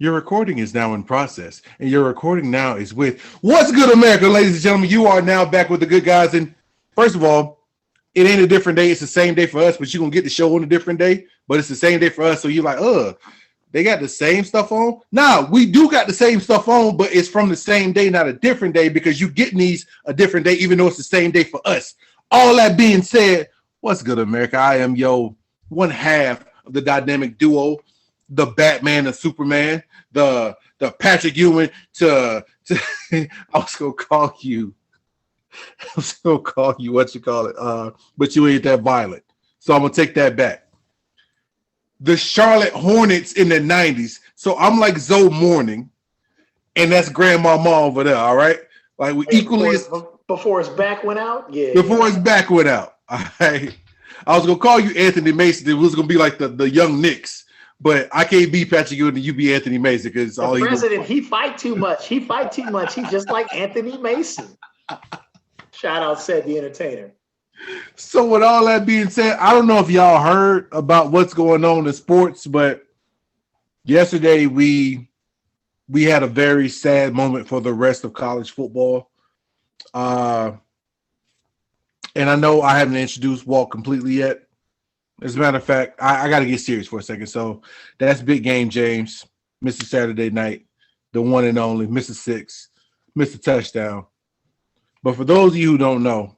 Your recording is now in process, and your recording now is with What's Good America, ladies and gentlemen. You are now back with the good guys. And first of all, it ain't a different day. It's the same day for us, but you're going to get the show on a different day. But it's the same day for us. So you're like, they got the same stuff on? Nah, we do got the same stuff on, but it's from the same day, not a different day, because you getting these a different day, even though it's the same day for us. All that being said, what's good, America? I am your one half of the dynamic duo, the Batman and Superman, the Patrick Ewing to I was gonna call you what you call it, but you ain't that violent, so I'm gonna take that back. The Charlotte Hornets in the 90s. So I'm like Zoe Morning, and that's Grandmama over there, all right? Like we equally before his back went out? Yeah. Before his back went out. All right. I was gonna call you Anthony Mason. It was gonna be like the young Knicks, but I can't be Patrick Ewing and you be Anthony Mason because all he fight too much. He's just like Anthony Mason. Shout out Ced the Entertainer. So with all that being said, I don't know if y'all heard about what's going on in sports, but yesterday we had a very sad moment for the rest of college football. And I know I haven't introduced Walt completely yet. As a matter of fact, I got to get serious for a second. So that's Big Game James, Mr. Saturday Night, the one and only, Mr. Six, Mr. Touchdown. But for those of you who don't know,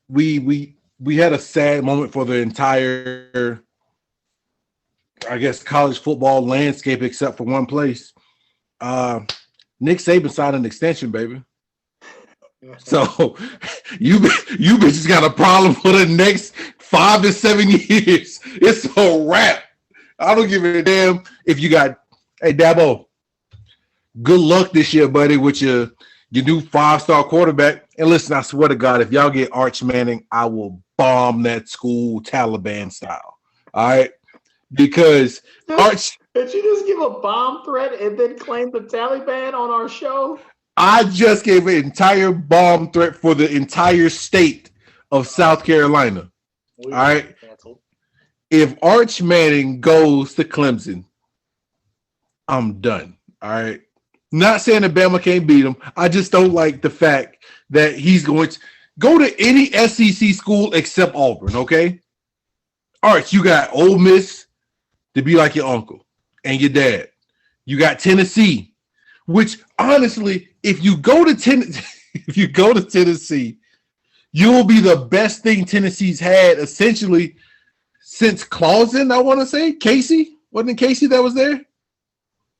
we had a sad moment for the entire, I guess, college football landscape except for one place. Nick Saban signed an extension, baby. So you bitches got a problem for the next 5 to 7 years. It's a wrap. I don't give a damn if you got. Hey Dabo, good luck this year, buddy, with your new 5-star quarterback. And listen, I swear to God, if y'all get Arch Manning, I will bomb that school Taliban style. All right, because Arch. Did you just give a bomb threat and then claim the Taliban on our show? I just gave an entire bomb threat for the entire state of South Carolina. All right. If Arch Manning goes to Clemson, I'm done. All right. Not saying that Bama can't beat him. I just don't like the fact that he's going to go to any SEC school except Auburn. Okay. Arch, you got Ole Miss to be like your uncle and your dad. You got Tennessee, which honestly, if you go to Tennessee, you'll be the best thing Tennessee's had essentially since Clausen, I want to say. Casey? Wasn't it Casey that was there?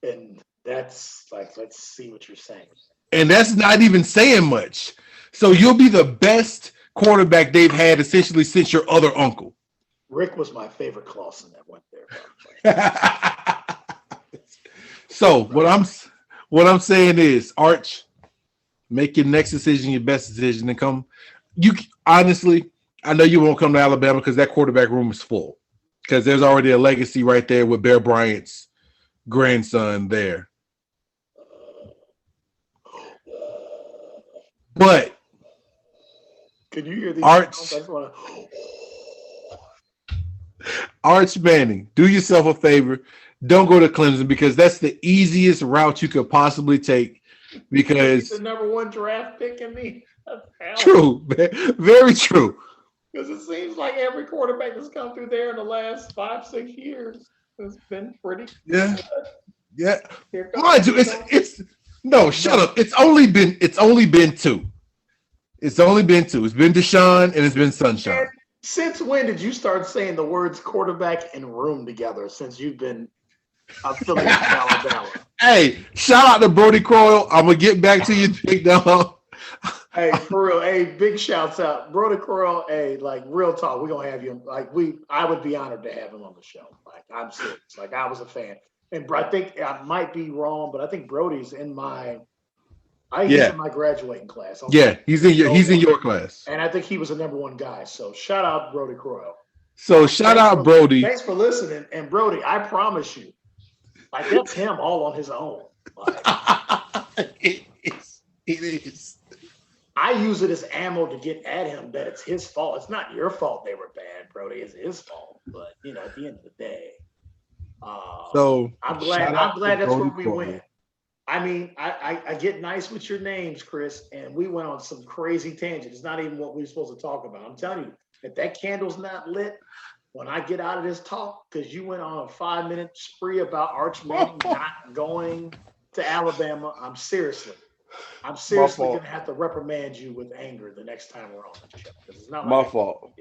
And that's like, let's see what you're saying. And that's not even saying much. So you'll be the best quarterback they've had essentially since your other uncle. Rick was my favorite Clausen that went there. So what I'm saying is, Arch, make your next decision your best decision and come. You honestly, I know you won't come to Alabama because that quarterback room is full. Because there's already a legacy right there with Bear Bryant's grandson there. But can you hear these? Arch Manning, do yourself a favor. Don't go to Clemson because that's the easiest route you could possibly take. Because he's the number 1 draft pick in the NFL. True, very true. Because it seems like every quarterback that's come through there in the last 5-6 years has been pretty good. Yeah. Mind you, it's no, shut up. It's only been 2. It's only been 2. It's been Deshaun and it's been Sunshine. Since when did you start saying the words quarterback and room together? Since you've been affiliated with Alabama. Hey, shout out to Brody Croyle. I'm gonna get back to you, big dog. Hey, for real. Hey, big shouts out, Brody Croyle. Hey, like real talk. We're gonna have you. I would be honored to have him on the show. Like I'm serious. Like I was a fan, and I think I might be wrong, but I think Brody's in my. He's in my graduating class. He's in your class. And I think he was the number 1 guy. So shout out Brody Croyle. So shout out Brody. Thanks for listening. And Brody, I promise you, like that's him all on his own. Like, it is. I use it as ammo to get at him that it's his fault. It's not your fault they were bad, Brody. It's his fault. But, at the end of the day, So I'm shout glad. out I'm to glad that's Brody where we Crowell. went. I mean, I get nice with your names, Chris, and we went on some crazy tangent. It's not even what we were supposed to talk about. I'm telling you, if that candle's not lit, when I get out of this talk, because you went on a 5-minute spree about Arch Manning not going to Alabama, I'm seriously My going fault. to have to reprimand you with anger the next time we're on the show because it's not My like fault.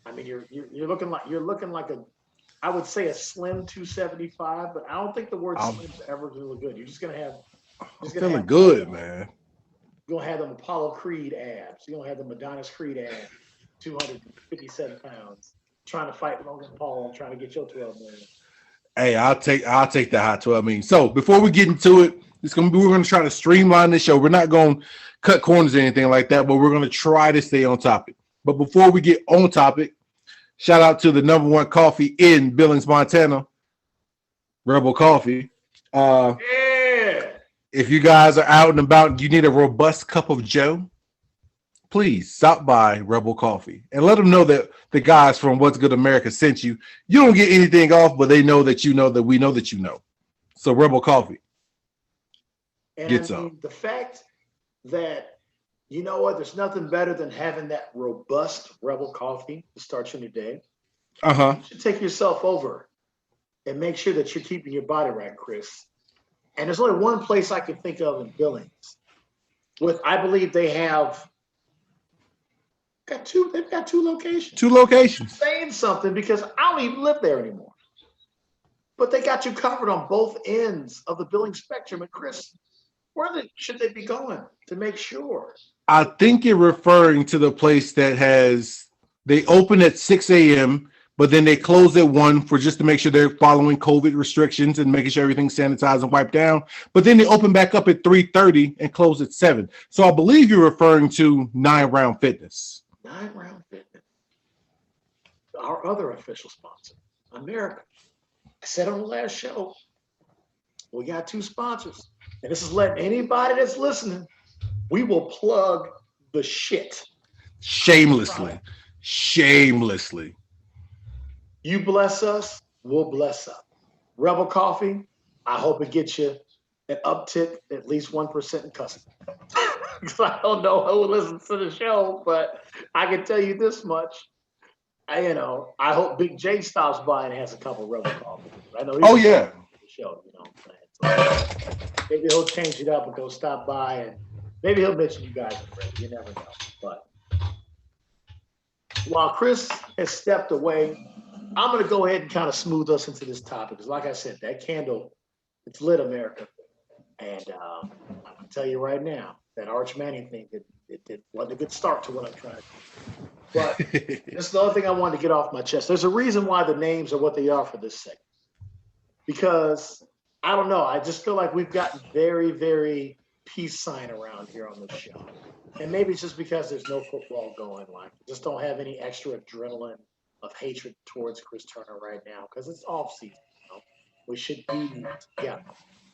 I mean you're looking like a I would say a slim 275, but I don't think the word I'm, slim's ever going to look good. You're just gonna have I'm feeling good, man. you're gonna have them Apollo Creed abs. You're gonna have the Adonis Creed abs, 257 pounds, trying to fight Logan Paul, trying to get your 12 million. Hey, I'll take the hot 12. I mean, so before we get into it, we're gonna try to streamline this show. We're not gonna cut corners or anything like that, but we're gonna try to stay on topic. But before we get on topic, shout out to the number one coffee in Billings, Montana, Rebel Coffee. Yeah. If you guys are out and about and you need a robust cup of Joe, please stop by Rebel Coffee and let them know that the guys from What's Good America sent you. You don't get anything off, but they know that you know that we know that you know. So Rebel Coffee. And Get I some. mean, the fact that, you know what, there's nothing better than having that robust Rebel coffee to start your new day. Uh-huh. You should take yourself over and make sure that you're keeping your body right, Chris. And there's only one place I can think of in Billings. I believe they've got two locations. Two locations. Saying something because I don't even live there anymore. But they got you covered on both ends of the billing spectrum. And Chris, should they be going to make sure? I think you're referring to the place that they open at 6 a.m., but then they close at 1 for just to make sure they're following COVID restrictions and making sure everything's sanitized and wiped down. But then they open back up at 3:30 and close at 7. So I believe you're referring to 9 Round Fitness. 9 Round Fitness, our other official sponsor, America. I said on the last show, we got 2 sponsors. And this is letting anybody that's listening, we will plug the shit. Shamelessly. Shamelessly. You bless us, we'll bless up. Rebel Coffee, I hope it gets you an uptick at least 1% in customers. I don't know who listens to the show, but I can tell you this much. I hope Big J stops by and has a couple of Rebel Coffee. I know he's yeah. the show, you know what I'm saying? So maybe he'll change it up and go stop by and maybe he'll mention you guys. You never know. But while Chris has stepped away, I'm going to go ahead and kind of smooth us into this topic. Because like I said, that candle, it's lit, America. And I'm going to tell you right now, that Arch Manning thing, it wasn't a good start to what I'm trying to do. But this is the other thing I wanted to get off my chest. There's a reason why the names are what they are for this segment. Because, I don't know, I just feel like we've gotten very, very peace sign around here on this show. And maybe it's just because there's no football going. Like, just don't have any extra adrenaline of hatred towards Chris Turner right now because it's off season. You know? We should be together.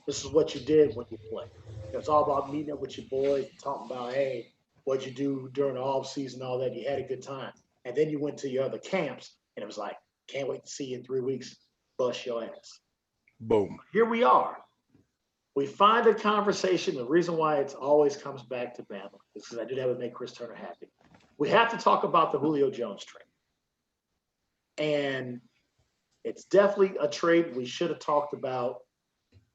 This is what you did when you played. It's all about meeting up with your boys, talking about, hey, what'd you do during the off season, all that. You had a good time. And then you went to your other camps, and it was like, can't wait to see you in 3 weeks. Bust your ass. Boom. Here we are. We find a conversation. The reason why it always comes back to Bama is because I do that would make Chris Turner happy. We have to talk about the Julio Jones trade. And it's definitely a trade we should have talked about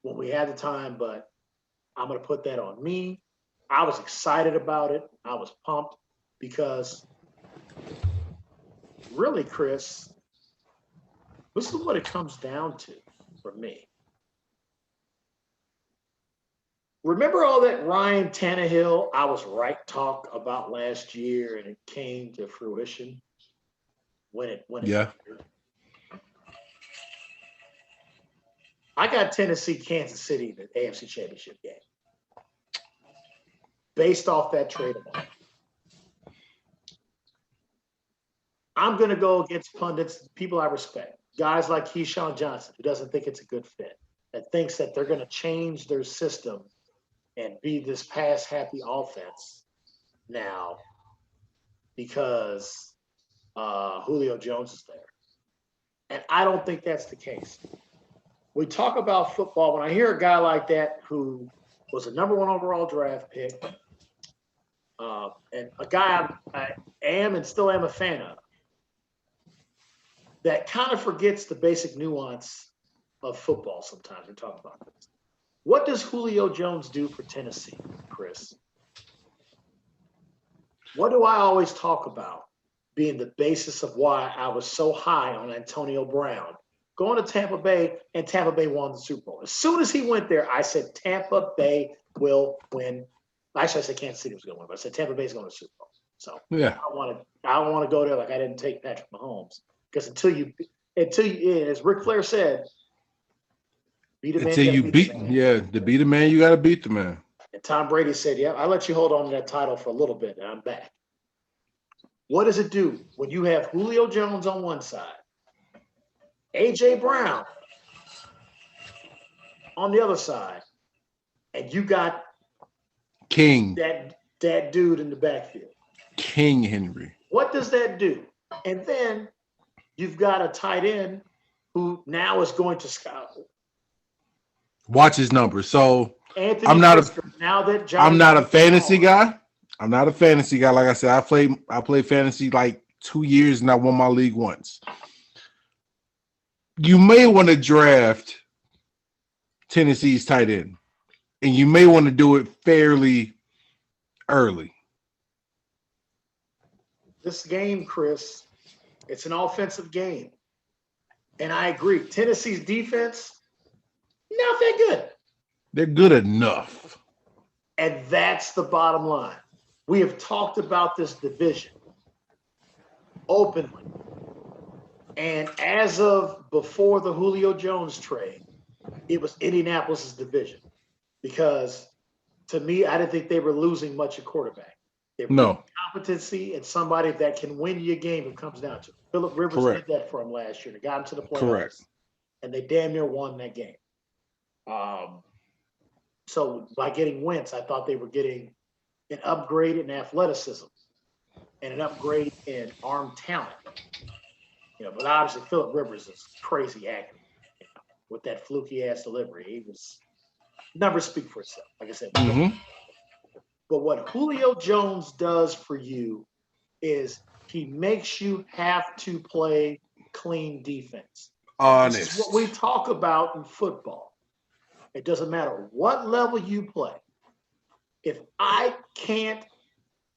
when we had the time, but I'm going to put that on me. I was excited about it. I was pumped because really, Chris, this is what it comes down to for me. Remember all that Ryan Tannehill, I was right talk about last year and it came to fruition when it Yeah. I got Tennessee, Kansas City, the AFC Championship game. Based off that trade alone. I'm going to go against pundits, people I respect. Guys like Keyshawn Johnson, who doesn't think it's a good fit, that thinks that they're going to change their system and be this pass-happy offense now because Julio Jones is there. And I don't think that's the case. we talk about football. When I hear a guy like that who was a number 1 overall draft pick, and a guy I am and still am a fan of, that kind of forgets the basic nuance of football sometimes. We talk about this. What does Julio Jones do for Tennessee, Chris? What do I always talk about being the basis of why I was so high on Antonio Brown going to Tampa Bay, and Tampa Bay won the Super Bowl? As soon as he went there, I said Tampa Bay will win. Actually, I said Kansas City was going to win, but I said Tampa Bay's going to the Super Bowl. So Yeah. I don't want to go there like I didn't take Patrick Mahomes, because until you, as Ric Flair said, beat a man. Until you beat, to beat a man, you got to beat the man. And Tom Brady said, "Yeah, I let you hold on to that title for a little bit, and I'm back." What does it do when you have Julio Jones on one side, A.J. Brown on the other side, and you got King that dude in the backfield? King Henry. What does that do? And then you've got a tight end who now is going to scout. Watch his numbers. So Anthony I'm not Fisker, now that Johnny I'm not a fantasy guy. I'm not a fantasy guy. Like I said, I played fantasy like 2 years and I won my league once. You may want to draft Tennessee's tight end, and you may want to do it fairly early. This game, Chris, it's an offensive game. And I agree. Tennessee's defense, not that good. They're good enough. And that's the bottom line. We have talked about this division openly. And as of before the Julio Jones trade, it was Indianapolis's division. Because to me, I didn't think they were losing much at quarterback. They were No. competency and somebody that can win you a game if it comes down to it. Phillip Rivers Correct. did that for him last year. They got him to the playoffs. Correct. And they damn near won that game. So by getting Wentz, I thought they were getting an upgrade in athleticism and an upgrade in arm talent. But obviously Phillip Rivers is crazy accurate with that fluky ass delivery. He was numbers speak for itself, like I said. Mm-hmm. But what Julio Jones does for you is he makes you have to play clean defense. Honest. This is what we talk about in football. It doesn't matter what level you play. If I can't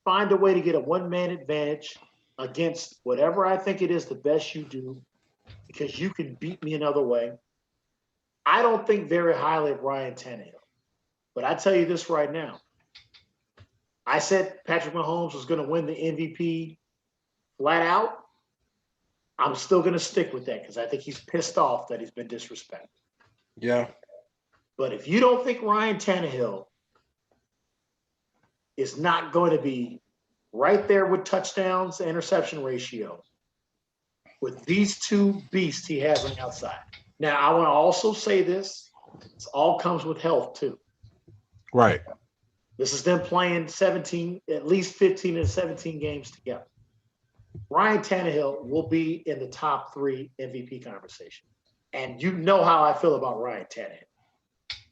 find a way to get a one-man advantage against whatever I think it is the best you do, because you can beat me another way, I don't think very highly of Ryan Tannehill. But I tell you this right now. I said Patrick Mahomes was going to win the MVP flat out. I'm still going to stick with that because I think he's pissed off that he's been disrespected. Yeah. But if you don't think Ryan Tannehill is not going to be right there with touchdowns to interception ratio with these two beasts he has on the outside. Now, I want to also say this. This all comes with health, too. Right. This is them playing at least 15 and 17 games together. Ryan Tannehill will be in the top 3 MVP conversation. And you know how I feel about Ryan Tannehill.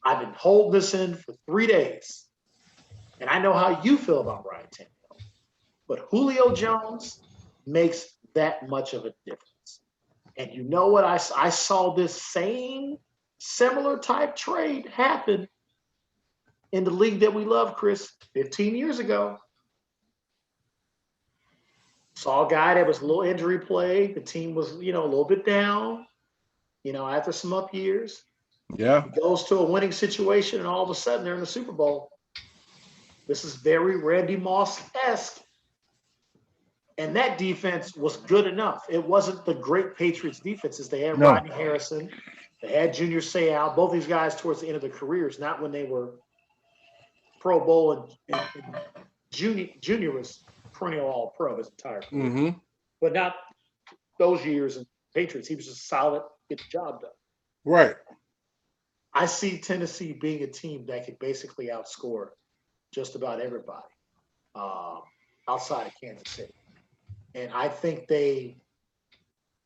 I've been holding this in for 3 days. And I know how you feel about Ryan Tannehill. But Julio Jones makes that much of a difference. And you know what? I saw this same similar type trade happen in the league that we love, Chris, 15 years ago. Saw a guy that was a little injury plagued. The team was, a little bit down, after some up years. Yeah. He goes to a winning situation, and all of a sudden they're in the Super Bowl. This is very Randy Moss-esque. And that defense was good enough. It wasn't the great Patriots defenses. They had Rodney Harrison. They had Junior Seau. Both these guys towards the end of their careers, not when they were Pro Bowl and Junior was perennial All-Pro his entire career. Mm-hmm. But not those years in Patriots. He was just solid, get the job done. Right. I see Tennessee being a team that could basically outscore just about everybody outside of Kansas City. And I think they've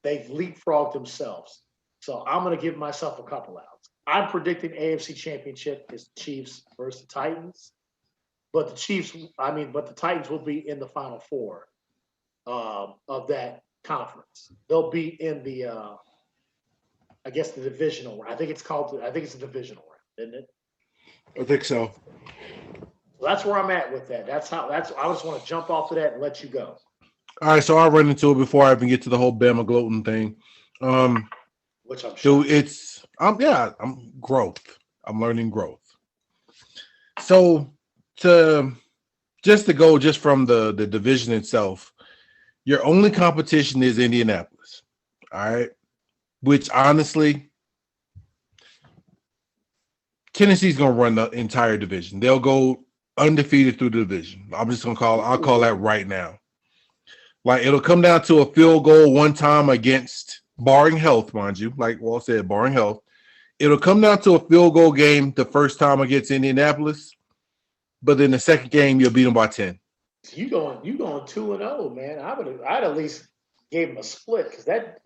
leapfrogged themselves. So I'm going to give myself a couple outs. I'm predicting AFC Championship is Chiefs versus the Titans, but the Titans will be in the Final Four of that conference. They'll be in the, I guess, the divisional round. I think it's a divisional round, isn't it? I think so. So that's where I'm at with that. I just want to jump off of that and let you go. All right, so I'll run into it before I even get to the whole Bama gloating thing. Which I'm sure. Dude, I'm growth. I'm learning growth. So to go from the division itself, your only competition is Indianapolis. All right. Which honestly, Tennessee's gonna run the entire division. They'll go undefeated through the division. I'll call that right now. Like it'll come down to a field goal one time against, barring health, mind you, like Walt said, barring health. It'll come down to a field goal game the first time against Indianapolis, but then the second game you'll beat them by 10. You going 2-0, man. I'd at least gave him a split because that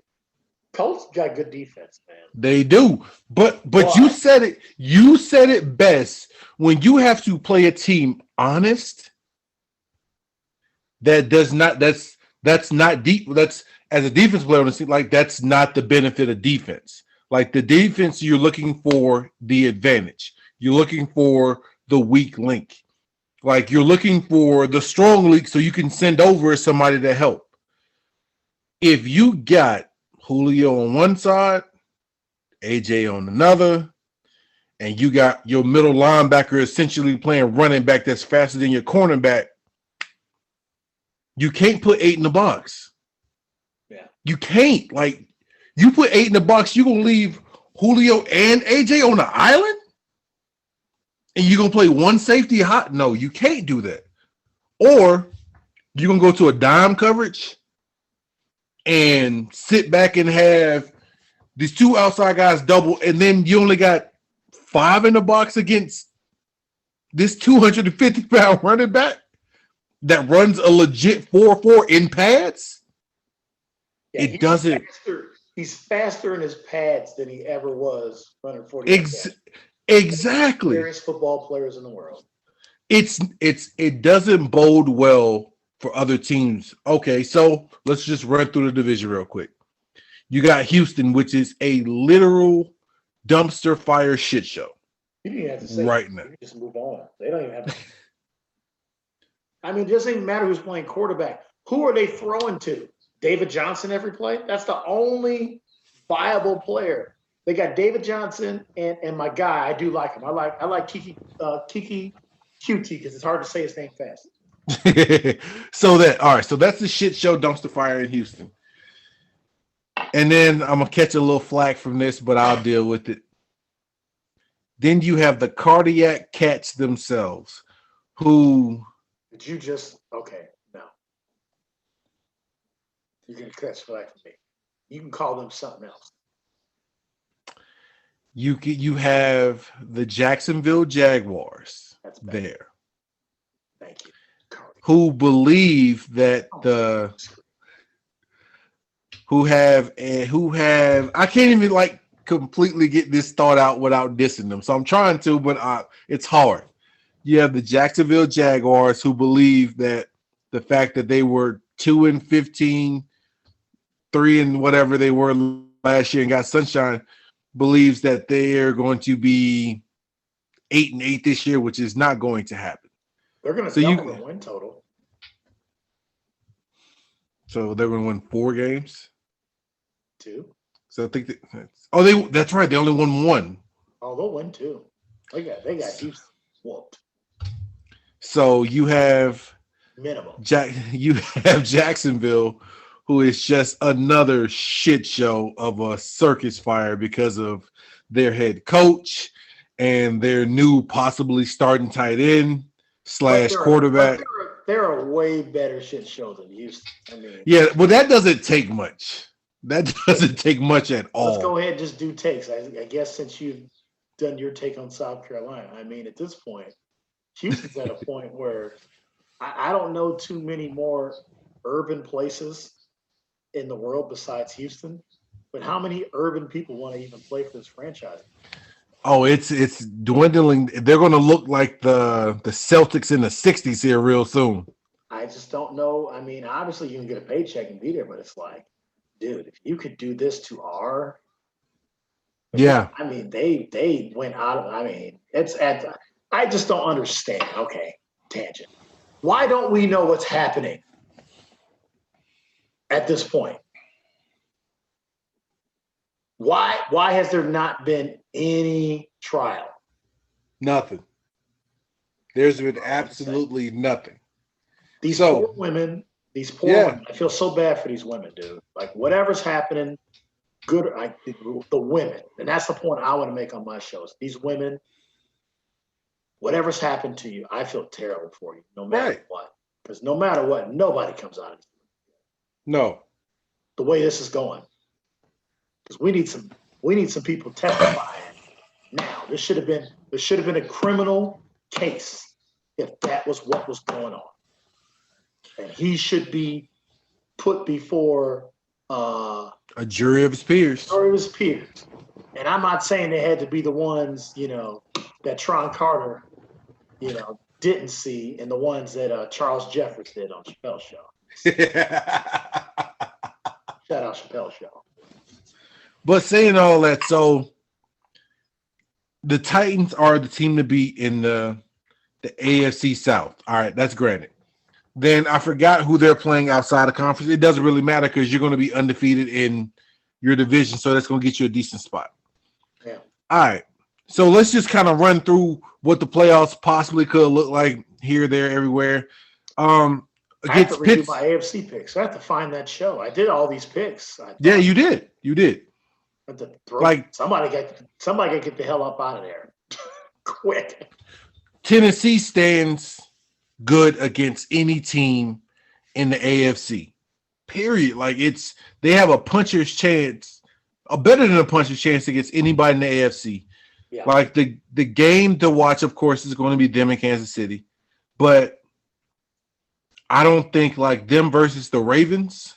Colts got good defense, man. They do. But you said it best. When you have to play a team honest, that's not deep. That's, as a defense player on the team, like that's not the benefit of defense. Like the defense, you're looking for the advantage. You're looking for the weak link. Like you're looking for the strong link so you can send over somebody to help. If you got Julio on one side, AJ on another, and you got your middle linebacker essentially playing running back that's faster than your cornerback, you can't put 8 in the box. Yeah. You can't. Like, you put 8 in the box, you're going to leave Julio and AJ on the island? And you're going to play one safety hot? No, you can't do that. Or you're going to go to a dime coverage and sit back and have these two outside guys double, and then you only got 5 in the box against this 250-pound running back that runs a legit 4.4 in pads. Yeah, it doesn't. He's faster in his pads than he ever was running 40. Exactly. Greatest football players in the world. It doesn't bode well for other teams. Okay, so let's just run through the division real quick. You got Houston, which is a literal dumpster fire shit show. You didn't have to say right now. You just move on. They don't even have to. I mean, it doesn't even matter who's playing quarterback. Who are they throwing to? David Johnson every play? That's the only viable player. They got David Johnson and my guy. I do like him. I like Kiki QT because it's hard to say his name fast. So that's the shit show dumpster fire in Houston. And then I'm gonna catch a little flack from this, but I'll deal with it. Then you have the cardiac cats themselves, who. Did you just okay? No, you can catch flack from me. You can call them something else. You have the Jacksonville Jaguars there. Thank you. Who believe that who have I can't even like completely get this thought out without dissing them. So I'm trying to, but it's hard. You have the Jacksonville Jaguars who believe that the fact that they were 2-15, 3 and whatever they were last year and got sunshine, believes that they are going to be 8-8 this year, which is not going to happen. They're going to double the win total. So they're going to win 4 games. 2. So I think that's right. They only won 1. Oh, they'll win 2. They got Houston whooped. So you have minimum. You have Jacksonville, who is just another shit show of a circus fire because of their head coach and their new possibly starting tight end / quarterback. They're a way better shit show than Houston. I mean, yeah, well, that doesn't take much. That doesn't take much at all. Let's go ahead and just do takes. I guess since you've done your take on South Carolina, I mean, at this point, Houston's at a point where I don't know too many more urban places in the world besides Houston But how many urban people want to even play for this franchise? Oh, it's dwindling. They're going to look like the Celtics in the '60s here real soon. I just don't know. I mean, obviously you can get a paycheck and be there, but it's like, dude, if you could do this to our, Yeah, I mean, they went out of. I mean, it's at. I just don't understand. Okay, tangent. Why don't we know what's happening at this point? Why has there not been any trial? nothing. There's been absolutely nothing. These So- poor women, these poor Yeah. women. I feel so bad for these women, dude. Like whatever's happening, good. The women, and that's the point I want to make on my shows. These women, whatever's happened to you, I feel terrible for you, no matter Right. what. Because no matter what, nobody comes out of it No. the way this is going. Because we need some people testifying now. This should have been a criminal case if that was what was going on. And he should be put before A jury of his peers. or his peers. And I'm not saying they had to be the ones, that Tron Carter, didn't see, and the ones that Charles Jeffers did on Chappelle's show. Shout out Chappelle's show. But saying all that, so the Titans are the team to beat in the AFC South. All right, that's granted. Then I forgot who they're playing outside of conference. It doesn't really matter because you're going to be undefeated in your division, so that's going to get you a decent spot. Yeah. All right. So let's just kind of run through what the playoffs possibly could look like here, there, everywhere. I have to Against redo Pitts. my AFC picks. I have to find that show. I did all these picks. Yeah, you did. You did. Like somebody got to get the hell up out of there quick. Tennessee stands good against any team in the AFC. Period. Like they have a puncher's chance, a better than a puncher's chance against anybody in the AFC. Yeah. Like the game to watch, of course, is going to be them in Kansas City, but I don't think like them versus the Ravens.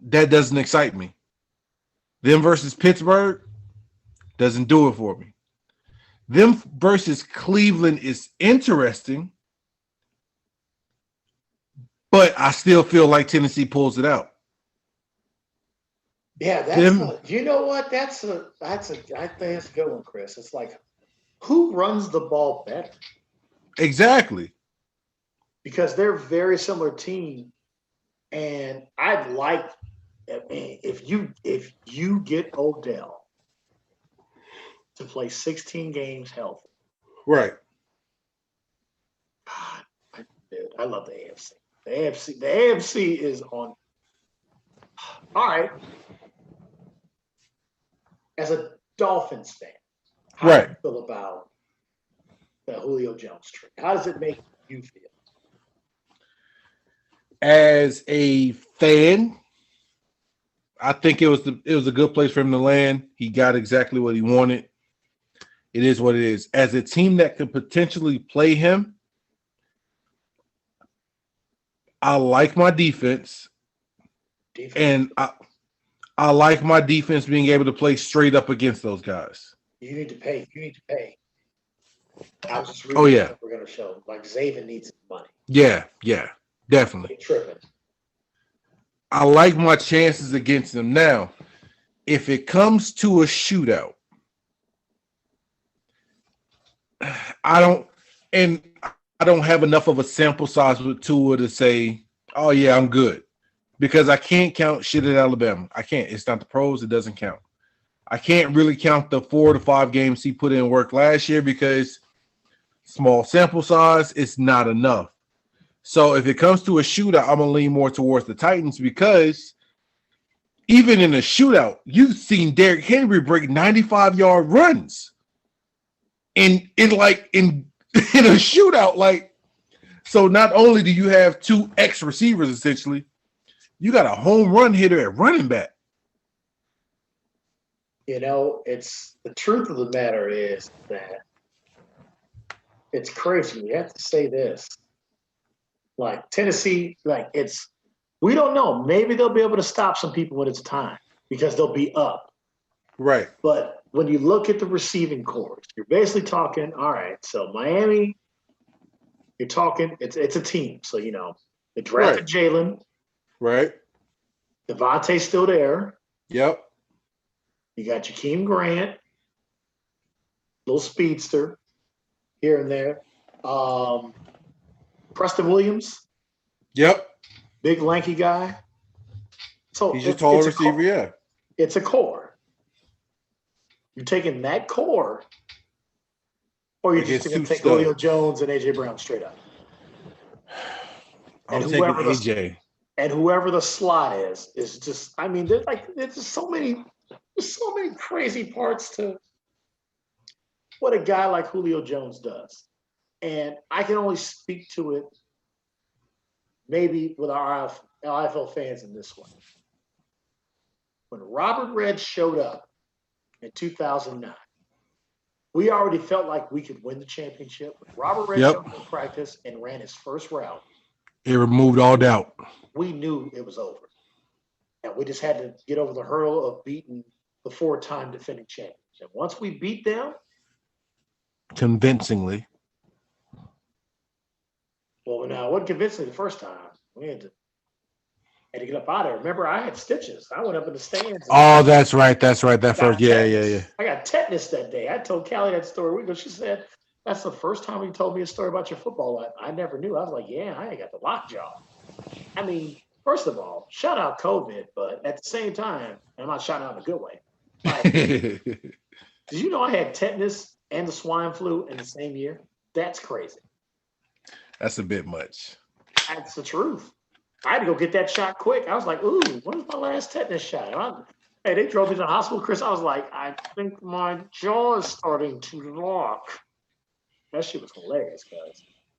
That doesn't excite me. Them versus Pittsburgh doesn't do it for me. Them versus Cleveland is interesting, but I still feel like Tennessee pulls it out. Yeah, you know what? I think that's a good one, Chris. It's like, who runs the ball better? Exactly. Because they're a very similar team, and I'd like, if you get Odell to play 16 games healthy. Right. God, I love the AFC. The AFC is on. All right. As a Dolphins fan, how do you feel about the Julio Jones trade? How does it make you feel? As a fan, I think it was a good place for him to land. He got exactly what he wanted. It is what it is. As a team that could potentially play him, I like my defense. And I like my defense being able to play straight up against those guys. You need to pay. I was just reading what we're going to show. Like, Zaven needs money. Yeah, definitely. Tripping. I like my chances against them. Now, if it comes to a shootout, I don't have enough of a sample size with Tua to say, oh yeah, I'm good. Because I can't count shit at Alabama. I can't. It's not the pros. It doesn't count. I can't really count the 4 to 5 games he put in work last year because small sample size, it's not enough. So if it comes to a shootout, I'm going to lean more towards the Titans because even in a shootout, you've seen Derrick Henry break 95-yard runs in a shootout. Like, so not only do you have 2 X receivers essentially, you got a home run hitter at running back. It's the truth of the matter is that it's crazy. We have to say this. Like Tennessee, like it's We don't know. Maybe they'll be able to stop some people when it's time because they'll be up. Right. But when you look at the receiving corps, you're basically talking, all right, so Miami, you're talking, it's a team. So, they drafted Jalen. Right. Devontae's still there. Yep. You got Jakeem Grant, little speedster here and there. Preston Williams. Yep. Big lanky guy. So He's a tall receiver, yeah. It's a core. You're taking that core, or you're just going to take Julio Jones and AJ Brown straight up. I'm taking AJ. And whoever the slot is just. I mean, there's just so many crazy parts to what a guy like Julio Jones does, and I can only speak to it maybe with our IFL fans in this one. When Robert Red showed up in 2009, we already felt like we could win the championship. When Robert Red showed up in practice and ran his first route, it removed all doubt. We knew it was over. And we just had to get over the hurdle of beating the 4-time defending champions. And once we beat them convincingly. Well, now it wasn't convincingly the first time. We had to get up out of there. Remember, I had stitches. I went up in the stands. Oh, that's right. That's right. That first, yeah. I got tetanus that day. I told Callie that story. She said, "That's the first time you told me a story about your football life. I never knew." I was like, "Yeah, I got the lockjaw." I mean, first of all, shout out COVID, but at the same time, I'm not shouting out in a good way. Did you know I had tetanus and the swine flu in the same year? That's crazy. That's a bit much. That's the truth. I had to go get that shot quick. I was like, "Ooh, when was my last tetanus shot?" Hey, they drove me to the hospital, Chris. I was like, "I think my jaw is starting to lock." That shit was hilarious,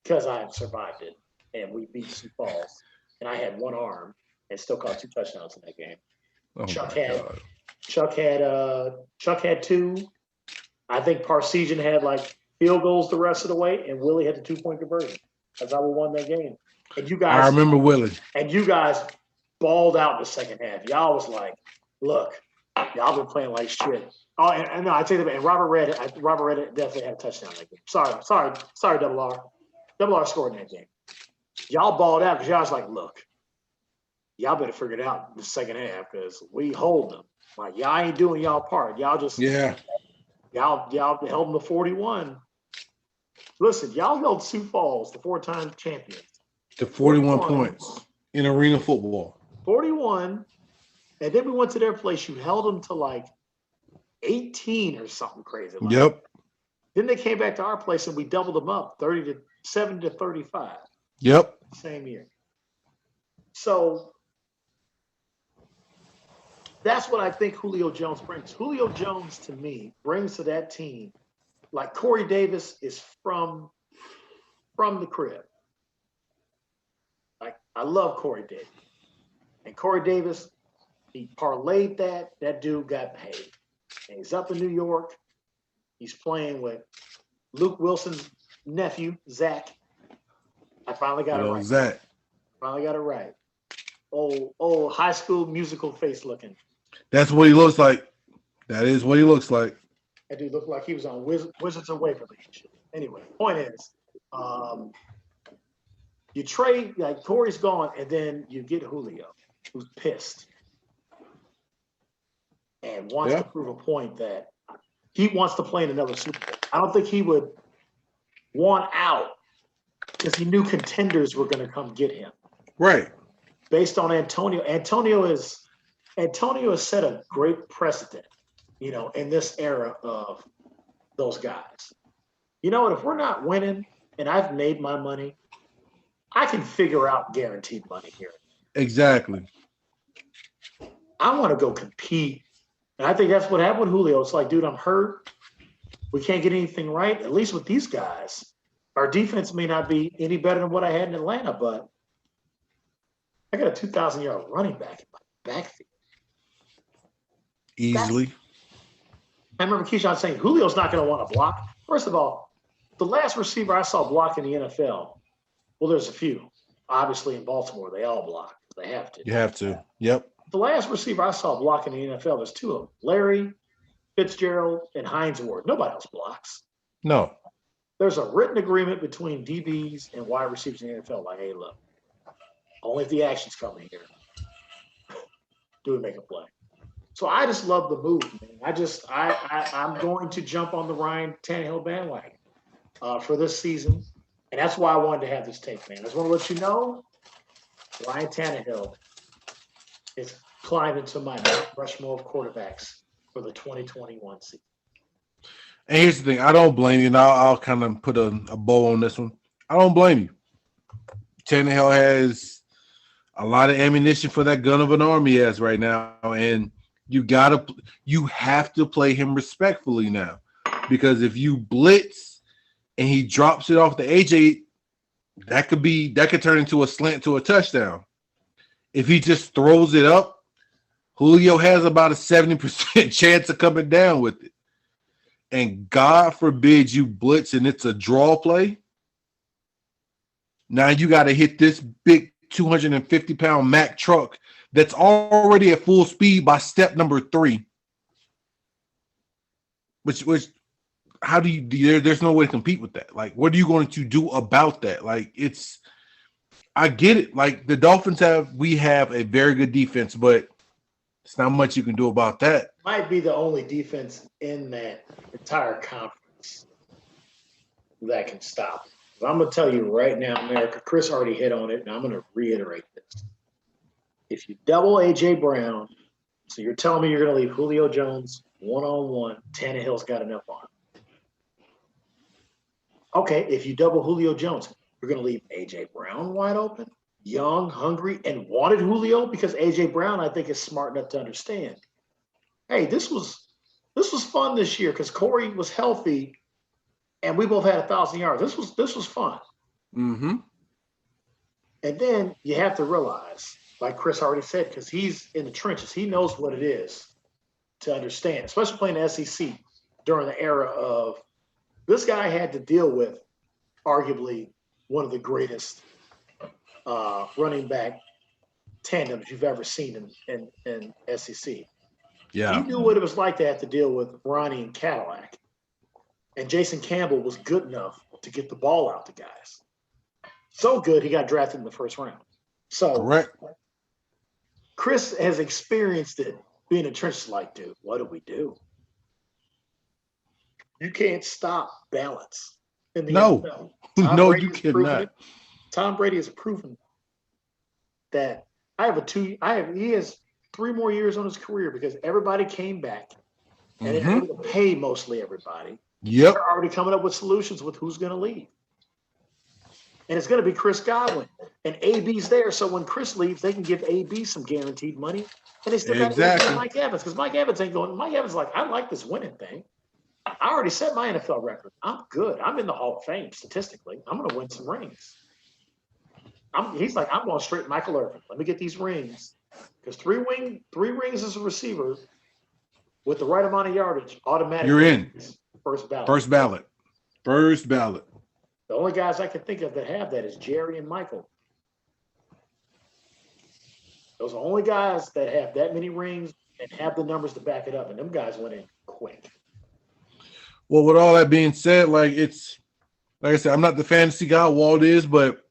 because I survived it, and we beat Sioux Falls, and I had one arm and still caught 2 touchdowns in that game. Oh Chuck had 2. I think Parsegian had field goals the rest of the way, and Willie had the 2-point conversion. That's how we won that game. And you guys, I remember Willie. And you guys balled out in the second half. Y'all was like, "Look, y'all been playing like shit." Oh, and no, I tell you that. And Robert Red definitely had a touchdown that game. Sorry, Double R. Double R scored in that game. Y'all balled out because y'all was like, "Look, y'all better figure it out in the second half because we hold them. Like y'all ain't doing y'all part. Y'all just Y'all held them to 41. Listen, y'all held Sioux Falls, the 4-time champions, to 41 points in arena football. 41, and then we went to their place. You held them to 18 or something crazy. Yep. Then they came back to our place and we doubled them up, 70 to 35. Yep. Same year. So that's what I think Julio Jones brings. Julio Jones, to me, brings to that team, like Corey Davis is from the crib. I love Corey Davis. And Corey Davis, he parlayed that dude got paid. And he's up in New York. He's playing with Luke Wilson's nephew, Zach. I finally got it right. Zach. Finally got it right. Old High School Musical face looking. That's what he looks like. That is what he looks like. That dude looked like he was on Wizards of Waverly. Anyway, point is, you trade, Corey's gone, and then you get Julio, who's pissed and wants to prove a point that he wants to play in another Super Bowl. I don't think he would want out because he knew contenders were going to come get him. Right. Based on Antonio. Antonio has set a great precedent, in this era of those guys. You know what? If we're not winning and I've made my money, I can figure out guaranteed money here. Exactly. I want to go compete. And I think that's what happened with Julio. It's like, dude, I'm hurt. We can't get anything right. At least with these guys, our defense may not be any better than what I had in Atlanta, but I got a 2,000-yard running back in my backfield. Easily. I remember Keyshawn saying, Julio's not going to want to block. First of all, the last receiver I saw block in the NFL, well, there's a few. Obviously, in Baltimore, they all block. They have to. You have to. Yep. The last receiver I saw blocking in the NFL, there's two of them, Larry Fitzgerald and Hines Ward. Nobody else blocks. No. There's a written agreement between DBs and wide receivers in the NFL. Like, hey, look, only if the action's coming here do we make a play. So I just love the move, man. I'm going to jump on the Ryan Tannehill bandwagon for this season, and that's why I wanted to have this tape, man. I just want to let you know, Ryan Tannehill is climbing to my Mount Rushmore of quarterbacks for the 2021 season. And here's the thing. I don't blame you. And I'll kind of put a bow on this one. I don't blame you. Tannehill has a lot of ammunition for that gun of an arm he has right now. And you have to play him respectfully now. Because if you blitz and he drops it off to AJ, that could turn into a slant to a touchdown. If he just throws it up, Julio has about a 70% chance of coming down with it. And God forbid you blitz and it's a draw play. Now you got to hit this big 250-pound Mack truck that's already at full speed by step number 3. Which how do you there's no way to compete with that. Like, what are you going to do about that? Like, I get it. Like, the Dolphins we have a very good defense, but it's not much you can do about that. Might be the only defense in that entire conference that can stop. But I'm going to tell you right now, America, Chris already hit on it, and I'm going to reiterate this. If you double A.J. Brown, so you're telling me you're going to leave Julio Jones one-on-one, Tannehill's got enough on him. Okay, if you double Julio Jones, you're going to leave A.J. Brown wide open, young, hungry, and wanted Julio, because A.J. Brown, I think, is smart enough to understand, hey, this was fun this year because Corey was healthy and we both had 1,000 yards. This was fun. Mm-hmm. And then you have to realize, like Chris already said, because he's in the trenches, he knows what it is to understand, especially playing the SEC during the era of this guy had to deal with arguably one of the greatest running back tandems you've ever seen in SEC. Yeah. He knew what it was like to have to deal with Ronnie and Cadillac. And Jason Campbell was good enough to get the ball out to guys. So good, he got drafted in the first round. So correct. Chris has experienced it being in trenches like, dude, what do we do? You can't stop balance in the NFL. No, you cannot. Tom Brady has proven that he has 3 more years on his career because everybody came back and they're able to pay mostly everybody. Yep. They're already coming up with solutions with who's going to leave. And it's going to be Chris Godwin. And AB's there. So when Chris leaves, they can give AB some guaranteed money. And they still got to give Mike Evans. Because Mike Evans ain't going. Mike Evans is like, I like this winning thing. I already set my NFL record. I'm good. I'm in the Hall of Fame statistically. I'm going to win some rings. He's like, I'm going straight Michael Irvin. Let me get these rings. Because three rings as a receiver with the right amount of yardage, automatically you're in. First ballot. First ballot. The only guys I can think of that have that is Jerry and Michael. Those are the only guys that have that many rings and have the numbers to back it up. And them guys went in quick. Well, with all that being said, like I said, I'm not the fantasy guy Walt is, but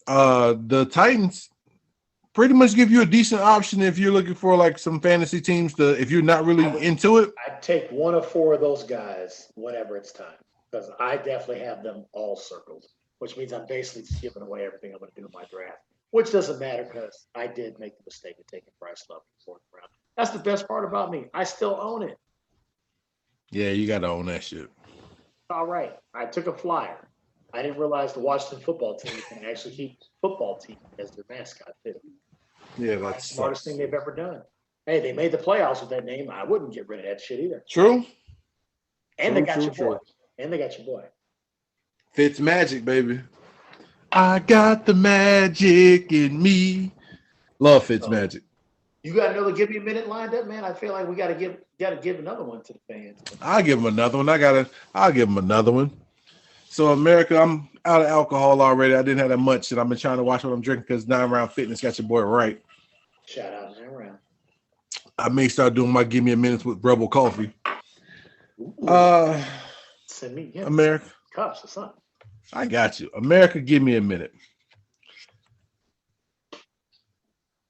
the Titans pretty much give you a decent option if you're looking for like some fantasy teams if you're not really into it. I'd take one of 4 of those guys whenever it's time, because I definitely have them all circled, which means I'm basically just giving away everything I'm going to do in my draft, which doesn't matter because I did make the mistake of taking Bryce Love in the 4th round. That's the best part about me. I still own it. Yeah, you got to own that shit. All right. I took a flyer. I didn't realize the Washington football team can actually keep football team as their mascot too. Yeah, that's the smartest thing they've ever done. Hey, they made the playoffs with that name. I wouldn't get rid of that shit either. True. And they got your boy. And they got your boy. Fitz magic, baby. I got the magic in me. Love Fitz magic. You got another give me a minute lined up, man? I feel like we got to give another one to the fans. I'll give him another one. I'll give him another one. So America, I'm out of alcohol already. I didn't have that much, and I've been trying to watch what I'm drinking because 9 Round Fitness got your boy right. Shout out 9 Round. I may start doing my give me a minute with Rebel Coffee. Ooh, send me America cups or something. I got you. America, give me a minute.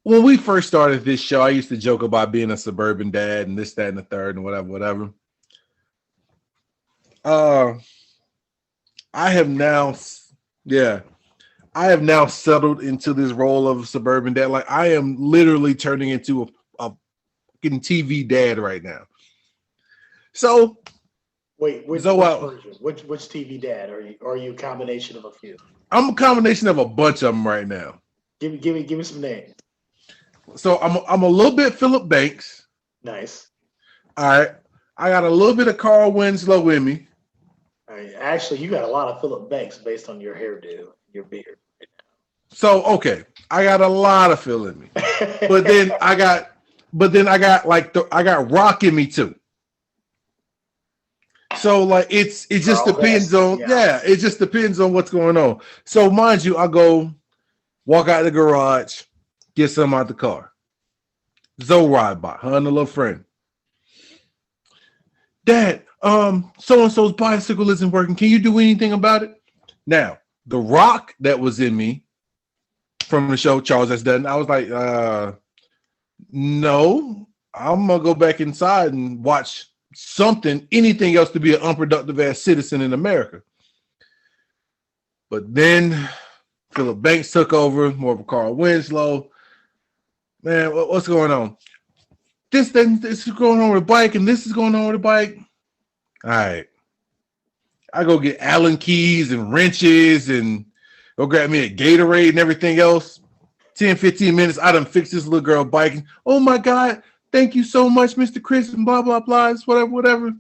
When we first started this show, I used to joke about being a suburban dad and this, that, and the third, and whatever. I have now settled into this role of suburban dad. Like I am literally turning into a fucking TV dad right now. So wait, which version? Which TV dad are you? Or are you a combination of a few? I'm a combination of a bunch of them right now. Give me some names. So I'm a little bit Philip Banks. Nice. All right. I got a little bit of Carl Winslow in me. All right. Actually, you got a lot of Philip Banks based on your hairdo, your beard. So okay, I got a lot of Phil in me, but then I got I got Rock in me too. So like it just depends on it just depends on what's going on. So mind you, I go walk out the garage, get some out the car. Zoe ride by, her and a little friend. Dad, so-and-so's bicycle isn't working. Can you do anything about it? Now, the Rock that was in me from the show Charles S. Dutton, I was like, no, I'm gonna go back inside and watch anything else to be an unproductive ass citizen in America. But then Philip Banks took over, more of a Carl Winslow. Man, what's going on? This is going on with a bike, and this is going on with a bike. All right. I go get Allen keys and wrenches and go grab me a Gatorade and everything else. 10, 15 minutes, I done fixed this little girl bike. Oh my God, thank you so much, Mr. Chris, and blah, blah, blah, it's whatever.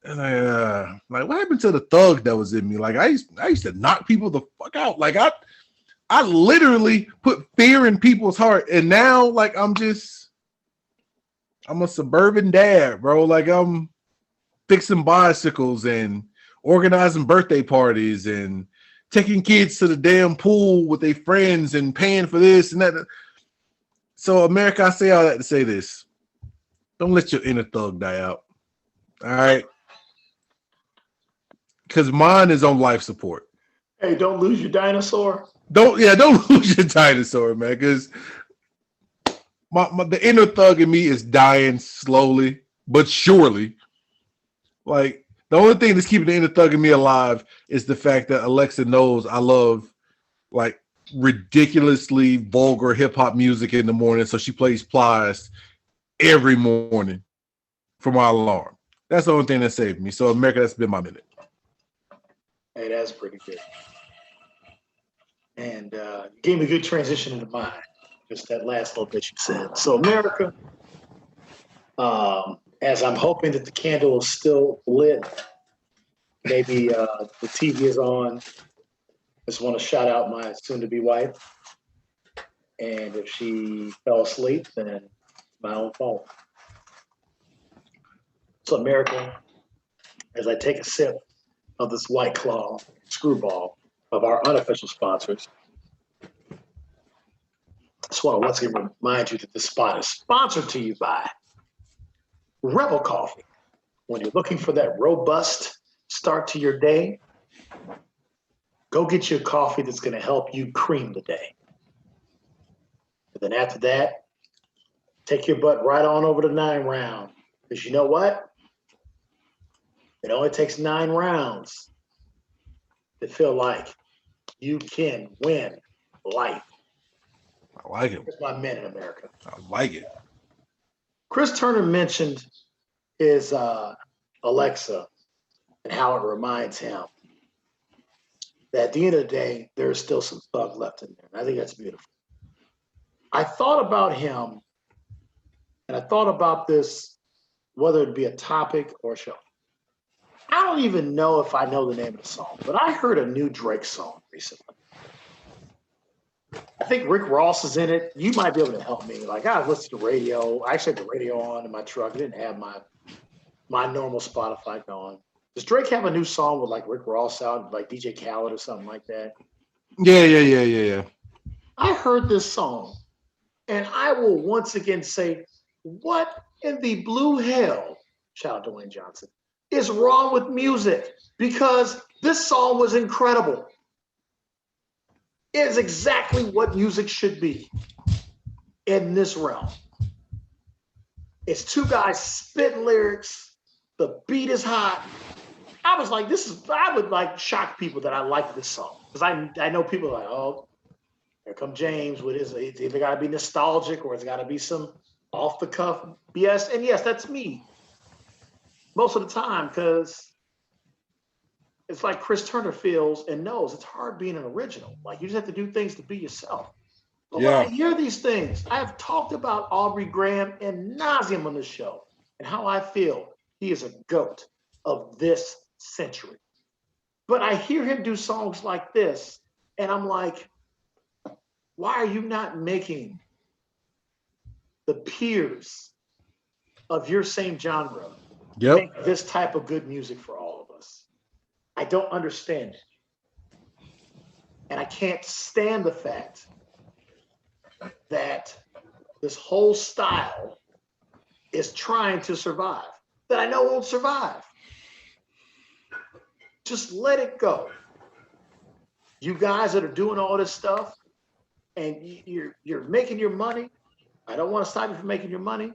And I like, what happened to the thug that was in me? Like I used to knock people the fuck out. Like I literally put fear in people's heart. And now like I'm a suburban dad, bro. Like I'm fixing bicycles and organizing birthday parties and taking kids to the damn pool with their friends and paying for this and that. So America, I say all that to say this. Don't let your inner thug die out. All right. Because mine is on life support. Hey, don't lose your dinosaur. Don't lose your dinosaur, man. Because the inner thug in me is dying slowly but surely. Like the only thing that's keeping the inner thug in me alive is the fact that Alexa knows I love like ridiculously vulgar hip hop music in the morning, so she plays Plies every morning for my alarm. That's the only thing that saved me. So America, that's been my minute. Hey, that's pretty good. And gave me a good transition into mine. Just that last little bit you said. So America, as I'm hoping that the candle is still lit, maybe the TV is on. Just want to shout out my soon-to-be wife. And if she fell asleep, then my own fault. So America, as I take a sip of this White Claw Screwball of our unofficial sponsors, I just want to once again remind you that this spot is sponsored to you by Rebel Coffee. When you're looking for that robust start to your day, go get your coffee that's going to help you cream the day. And then after that, take your butt right on over to 9 Round. Because you know what? It only takes 9 rounds to feel like you can win life. I like it. That's my men in America. I like it. Chris Turner mentioned his Alexa and how it reminds him that at the end of the day, there's still some thug left in there. And I think that's beautiful. I thought about him, and I thought about this, whether it be a topic or a show. I don't even know if I know the name of the song, but I heard a new Drake song recently. I think Rick Ross is in it. You might be able to help me. Like I listened to radio. I actually had the radio on in my truck. I didn't have my normal Spotify going. Does Drake have a new song with like Rick Ross out, like DJ Khaled or something like that? Yeah. I heard this song, and I will once again say, what in the blue hell, shout out to Dwayne Johnson, is wrong with music? Because this song was incredible. It is exactly what music should be in this realm. It's two guys spitting lyrics. The beat is hot. I was like, I would like shock people that I like this song. Because I know people are like, oh, here come James with his, it's either got to be nostalgic or it's got to be some off the cuff BS. And yes, that's me most of the time, because it's like Chris Turner feels and knows it's hard being an original. Like you just have to do things to be yourself. But when I hear these things, I have talked about Aubrey Graham and nauseum on the show and how I feel he is a GOAT of this century. But I hear him do songs like this, and I'm like, why are you not making the peers of your same genre make this type of good music for all of us? I don't understand it. And I can't stand the fact that this whole style is trying to survive, that I know won't survive. Just let it go. You guys that are doing all this stuff and you're making your money. I don't want to stop you from making your money,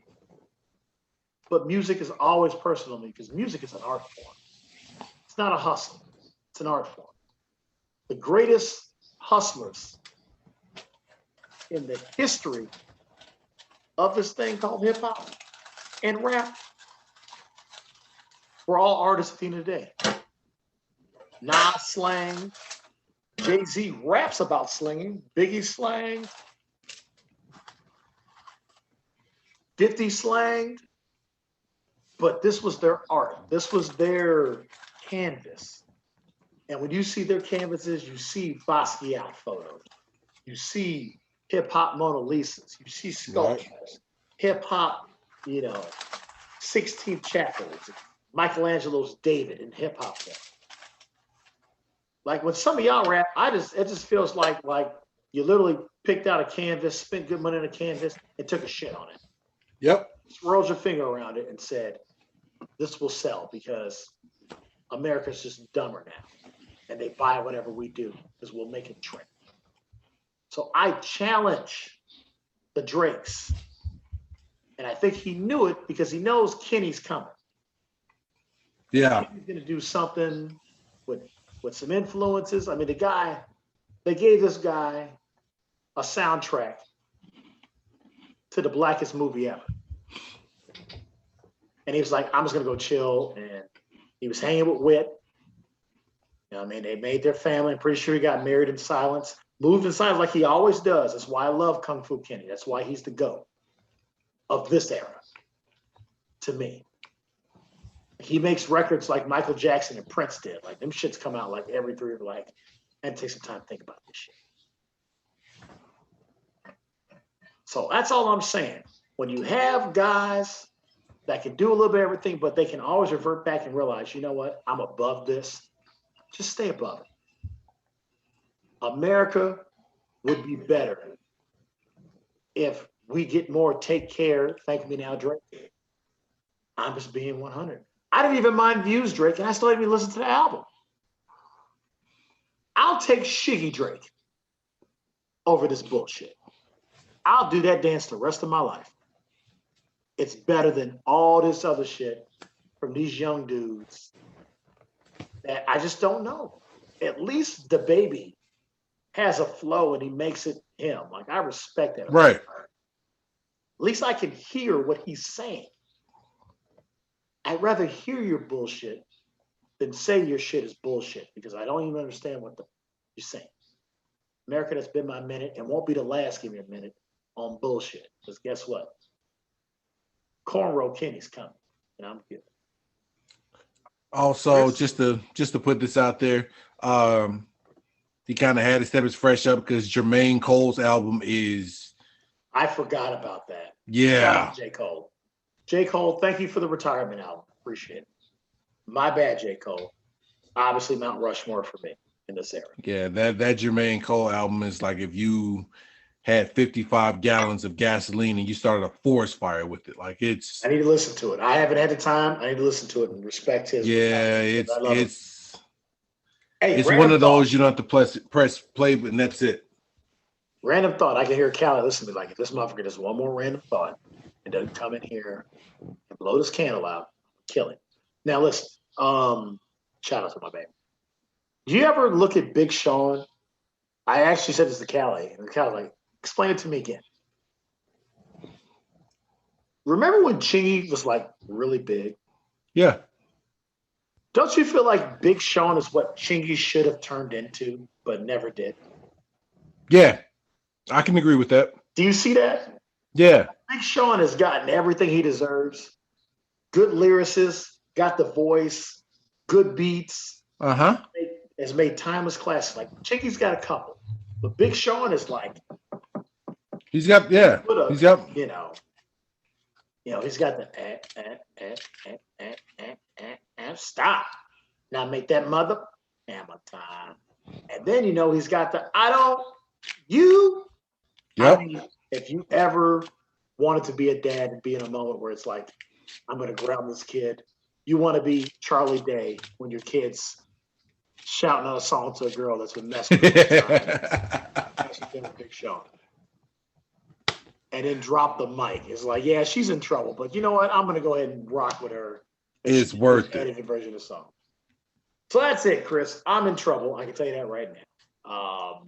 but music is always personal to me because music is an art form. It's not a hustle. It's an art form. The greatest hustlers in the history of this thing called hip hop and rap were all artists at the end of the day. Nas slang, Jay-Z raps about slinging, Biggie slang, 50 slang, but this was their art. This was their canvas. And when you see their canvases, you see Basquiat photos. You see hip hop Mona Lisas. You see sculptures. Hip hop, 16th chapels. Michelangelo's David in hip hop. Like when some of y'all rap, it just feels like you literally picked out a canvas, spent good money on a canvas, and took a shit on it. Yep. Swirled your finger around it and said, this will sell because America's just dumber now. And they buy whatever we do because we'll make it trend. So I challenge the Drakes. And I think he knew it because he knows Kenny's coming. Yeah. He's going to do something with some influences. I mean, they gave this guy a soundtrack to the blackest movie ever. And he was like, I'm just going to go chill. And he was hanging with Wit. They made their family. I'm pretty sure he got married in silence, moved in silence like he always does. That's why I love Kung Fu Kenny. That's why he's the GOAT of this era to me. He makes records like Michael Jackson and Prince did. Like them shits come out like every 3 or and take some time to think about this shit. So that's all I'm saying. When you have guys that can do a little bit of everything, but they can always revert back and realize, you know what? I'm above this. Just stay above it. America would be better if we get more take care. Thank me now, Drake. I'm just being 100. I didn't even mind Views, Drake, and I still didn't even listen to the album. I'll take Shiggy Drake over this bullshit. I'll do that dance the rest of my life. It's better than all this other shit from these young dudes that I just don't know. At least the baby has a flow and he makes it him. Like I respect that. Right. At least I can hear what he's saying. I'd rather hear your bullshit than say your shit is bullshit because I don't even understand what you're saying. America, that's been my minute and won't be the last. Give me a minute on bullshit. Because guess what? Cornrow Kenny's coming, and I'm good. Also, just to put this out there, he kind of had to step his fresh up because Jermaine Cole's album is. I forgot about that. Yeah. J. Cole. J. Cole, thank you for the retirement album. Appreciate it. My bad, J. Cole. Obviously, Mount Rushmore for me in this era. Yeah, that Jermaine Cole album is like if you had 55 gallons of gasoline and you started a forest fire with it. Like it's I need to listen to it. I haven't had the time. I need to listen to it and respect his. yeah, I love it. Hey, it's random one of thought. those you don't have to press play, and that's it. Random thought. I can hear Callie listen to me like, if this motherfucker does one more random thought and doesn't come in here and blow this candle out, kill him. Now listen. Shout out to my baby. Do you ever look at Big Sean? I actually said this to Callie, and Callie like, explain it to me again. Remember when Chingy was like really big? Yeah. Don't you feel like Big Sean is what Chingy should have turned into, but never did? Yeah. I can agree with that. Do you see that? Yeah. Big Sean has gotten everything he deserves. Good lyricist, got the voice, good beats. Uh-huh. Has made timeless classics. Like Chingy's got a couple, but Big Sean is like He's got he's got you know, he's got the stop. Now make that mother hammer time. And then he's got the Yep. I mean, if you ever wanted to be a dad and be in a moment where it's like, I'm gonna ground this kid, you want to be Charlie Day when your kid's shouting out a song to a girl that's been messing with Big Sean. And then drop the mic. It's like, yeah, she's in trouble, but you know what? I'm gonna go ahead and rock with her. It's worth it. Edited version of the song. So that's it, Chris. I'm in trouble. I can tell you that right now.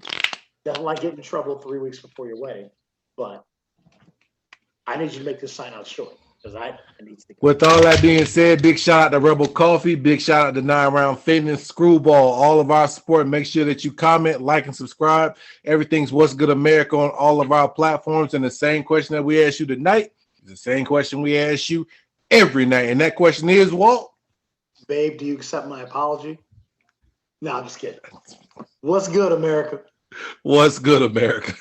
Doesn't like getting in trouble 3 weeks before your wedding, but I need you to make this sign out short because I need to. With all that being said, big shout out to Rebel Coffee, big shout out to 9 Round Fitness, Screwball, all of our support. Make sure that you comment, like, and subscribe. Everything's What's Good America on all of our platforms. And the same question that we asked you tonight is the same question we ask you every night. And that question is, Walt? Babe, do you accept my apology? No, I'm just kidding. What's good, America? What's good, America?